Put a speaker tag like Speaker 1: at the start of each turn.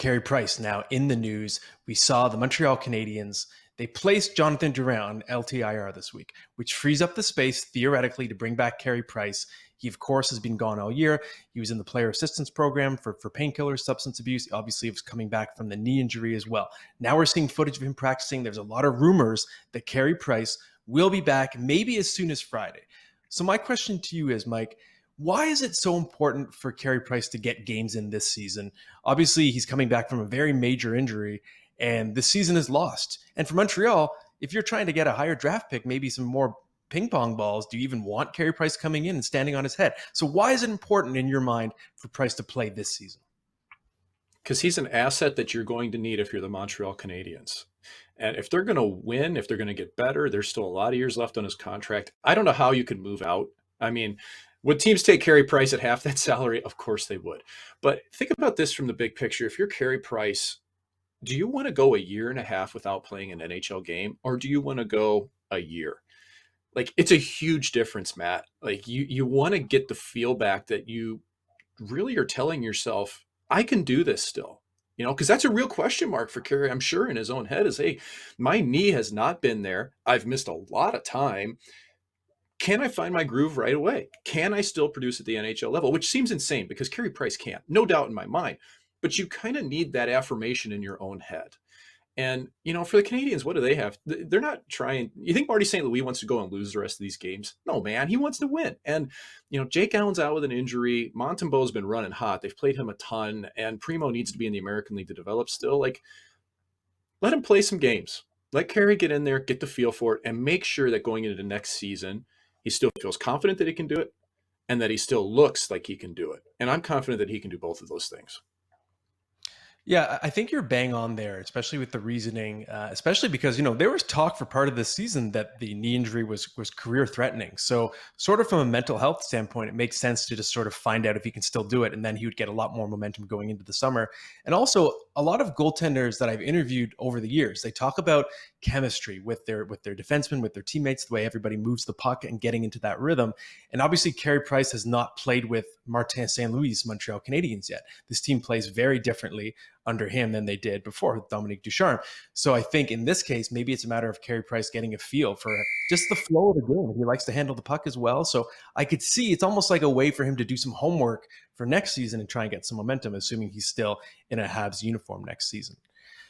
Speaker 1: Carey Price now in the news. We saw the Montreal Canadiens. They placed Jonathan Drouin on LTIR this week, which frees up the space theoretically to bring back Carey Price. He, of course, has been gone all year. He was in the player assistance program for painkillers, substance abuse. Obviously, he was coming back from the knee injury as well. Now we're seeing footage of him practicing. There's a lot of rumors that Carey Price will be back maybe as soon as Friday. So my question to you is, Mike, why is it so important for Carey Price to get games in this season? Obviously, he's coming back from a very major injury, and the season is lost. And for Montreal, if you're trying to get a higher draft pick, maybe some more ping pong balls, do you even want Carey Price coming in and standing on his head? So why is it important in your mind for Price to play this season?
Speaker 2: Because he's an asset that you're going to need if you're the Montreal Canadiens. And if they're going to win, if they're going to get better, there's still a lot of years left on his contract. I don't know how you can move out. I mean, would teams take Carey Price at half that salary? Of course they would. But think about this from the big picture. If you're Carey Price, do you want to go a year and a half without playing an NHL game, or do you want to go a year? Like, it's a huge difference, Matt. Like, you want to get the feel back that you really are telling yourself, I can do this still. You know, because that's a real question mark for Carey, I'm sure, in his own head is, hey, my knee has not been there. I've missed a lot of time. Can I find my groove right away? Can I still produce at the NHL level? Which seems insane because Carey Price can't, no doubt in my mind. But you kind of need that affirmation in your own head. And, you know, for the Canadiens, what do they have? They're not trying. You think Marty St. Louis wants to go and lose the rest of these games? No, man, he wants to win. And, you know, Jake Allen's out with an injury. Montembeau's been running hot. They've played him a ton. And Primo needs to be in the American League to develop still. Like, let him play some games. Let Carey get in there, get the feel for it, and make sure that going into the next season, he still feels confident that he can do it and that he still looks like he can do it. And I'm confident that he can do both of those things.
Speaker 1: Yeah, I think you're bang on there, especially with the reasoning, especially because, you know, there was talk for part of this season that the knee injury was career threatening. So sort of from a mental health standpoint, it makes sense to just sort of find out if he can still do it. And then he would get a lot more momentum going into the summer. And also a lot of goaltenders that I've interviewed over the years, they talk about chemistry with their defensemen, with their teammates, the way everybody moves the puck and getting into that rhythm. And obviously Carey Price has not played with Martin St. Louis Montreal Canadiens yet. This team plays very differently under him than they did before with Dominique Ducharme. So I think in this case, maybe it's a matter of Carey Price getting a feel for just the flow of the game. He likes to handle the puck as well. So I could see it's almost like a way for him to do some homework for next season and try and get some momentum, assuming he's still in a Habs uniform next season.